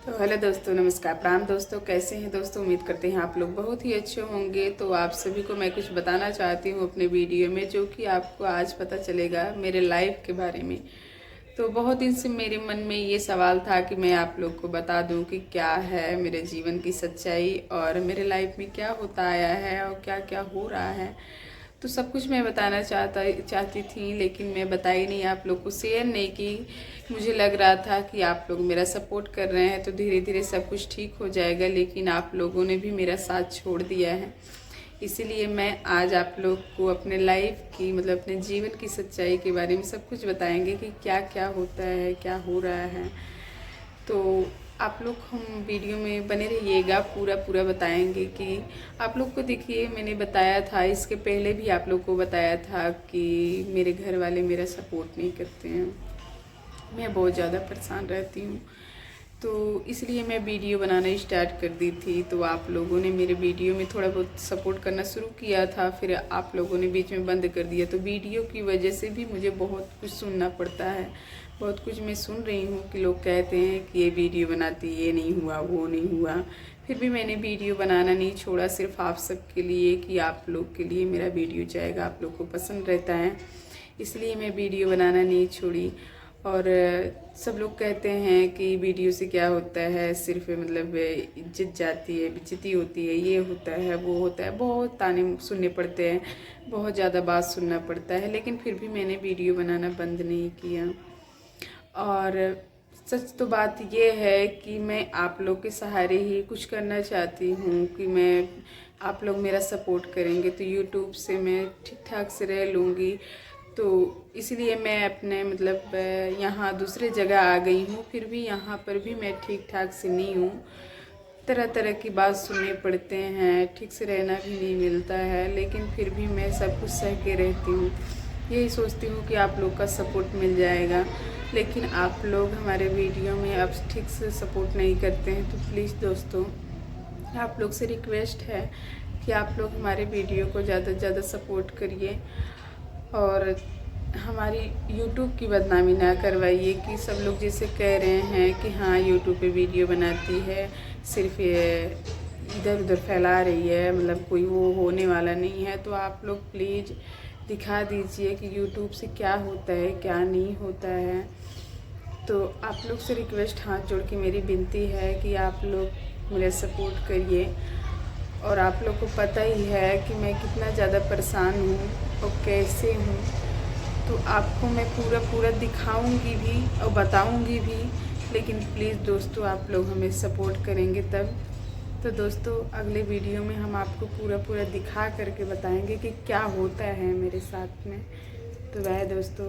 तो हेलो दोस्तों, नमस्कार, प्रणाम दोस्तों। कैसे हैं दोस्तों? उम्मीद करते हैं आप लोग बहुत ही अच्छे होंगे। तो आप सभी को मैं कुछ बताना चाहती हूँ अपने वीडियो में, जो कि आपको आज पता चलेगा मेरे लाइफ के बारे में। तो बहुत दिन से मेरे मन में ये सवाल था कि मैं आप लोग को बता दूं कि क्या है मेरे जीवन की सच्चाई और मेरे लाइफ में क्या होता आया है और क्या क्या हो रहा है। तो सब कुछ मैं बताना चाहती थी, लेकिन मैं बताई नहीं, आप लोग को शेयर नहीं की। मुझे लग रहा था कि आप लोग मेरा सपोर्ट कर रहे हैं तो धीरे धीरे सब कुछ ठीक हो जाएगा, लेकिन आप लोगों ने भी मेरा साथ छोड़ दिया है। इसीलिए मैं आज आप लोग को अपने लाइफ की मतलब अपने जीवन की सच्चाई के बारे में सब कुछ बताएंगे कि क्या क्या होता है, क्या हो रहा है। तो आप लोग हम वीडियो में बने रहिएगा, पूरा पूरा बताएंगे कि आप लोग को। देखिए, मैंने बताया था, इसके पहले भी आप लोग को बताया था कि मेरे घर वाले मेरा सपोर्ट नहीं करते हैं। मैं बहुत ज़्यादा परेशान रहती हूँ, तो इसलिए मैं वीडियो बनाना स्टार्ट कर दी थी। तो आप लोगों ने मेरे वीडियो में थोड़ा बहुत सपोर्ट करना शुरू किया था, फिर आप लोगों ने बीच में बंद कर दिया। तो वीडियो की वजह से भी मुझे बहुत कुछ सुनना पड़ता है। बहुत कुछ मैं सुन रही हूँ कि लोग कहते हैं कि ये वीडियो बनाती, ये नहीं हुआ, वो नहीं हुआ। फिर भी मैंने वीडियो बनाना नहीं छोड़ा, सिर्फ आप सबके लिए, कि आप लोग के लिए मेरा वीडियो जाएगा, आप लोग को पसंद रहता है, इसलिए मैं वीडियो बनाना नहीं छोड़ी। और सब लोग कहते हैं कि वीडियो से क्या होता है, सिर्फ मतलब इज्जत जाती है, बेइज्जती होती है, ये होता है, वो होता है, बहुत ताने सुनने पड़ते हैं, बहुत ज़्यादा बात सुनना पड़ता है। लेकिन फिर भी मैंने वीडियो बनाना बंद नहीं किया। और सच तो बात ये है कि मैं आप लोग के सहारे ही कुछ करना चाहती हूँ कि मैं आप लोग मेरा सपोर्ट करेंगे तो यूट्यूब से मैं ठीक ठाक से रह लूँगी। तो इसलिए मैं अपने मतलब यहाँ दूसरे जगह आ गई हूँ, फिर भी यहाँ पर भी मैं ठीक ठाक से नहीं हूँ। तरह तरह की बात सुनने पड़ते हैं, ठीक से रहना भी नहीं मिलता है, लेकिन फिर भी मैं सब कुछ सह के रहती हूँ। यही सोचती हूँ कि आप लोग का सपोर्ट मिल जाएगा, लेकिन आप लोग हमारे वीडियो में अब ठीक से सपोर्ट नहीं करते हैं। तो प्लीज़ दोस्तों, आप लोग से रिक्वेस्ट है कि आप लोग हमारे वीडियो को ज़्यादा से ज़्यादा सपोर्ट करिए और हमारी यूट्यूब की बदनामी ना करवाइए कि सब लोग जैसे कह रहे हैं कि हाँ यूट्यूब पे वीडियो बनाती है, सिर्फ ये इधर उधर फैला रही है, मतलब कोई वो होने वाला नहीं है। तो आप लोग प्लीज़ दिखा दीजिए कि यूट्यूब से क्या होता है, क्या नहीं होता है। तो आप लोग से रिक्वेस्ट, हाथ जोड़ के मेरी विनती है कि आप लोग मेरा सपोर्ट करिए। और आप लोग को पता ही है कि मैं कितना ज़्यादा परेशान हूँ और कैसे हूँ। तो आपको मैं पूरा पूरा दिखाऊंगी भी और बताऊंगी भी, लेकिन प्लीज़ दोस्तों आप लोग हमें सपोर्ट करेंगे तब। तो दोस्तों, अगले वीडियो में हम आपको पूरा पूरा दिखा करके बताएंगे कि क्या होता है मेरे साथ में। तो बाय दोस्तों।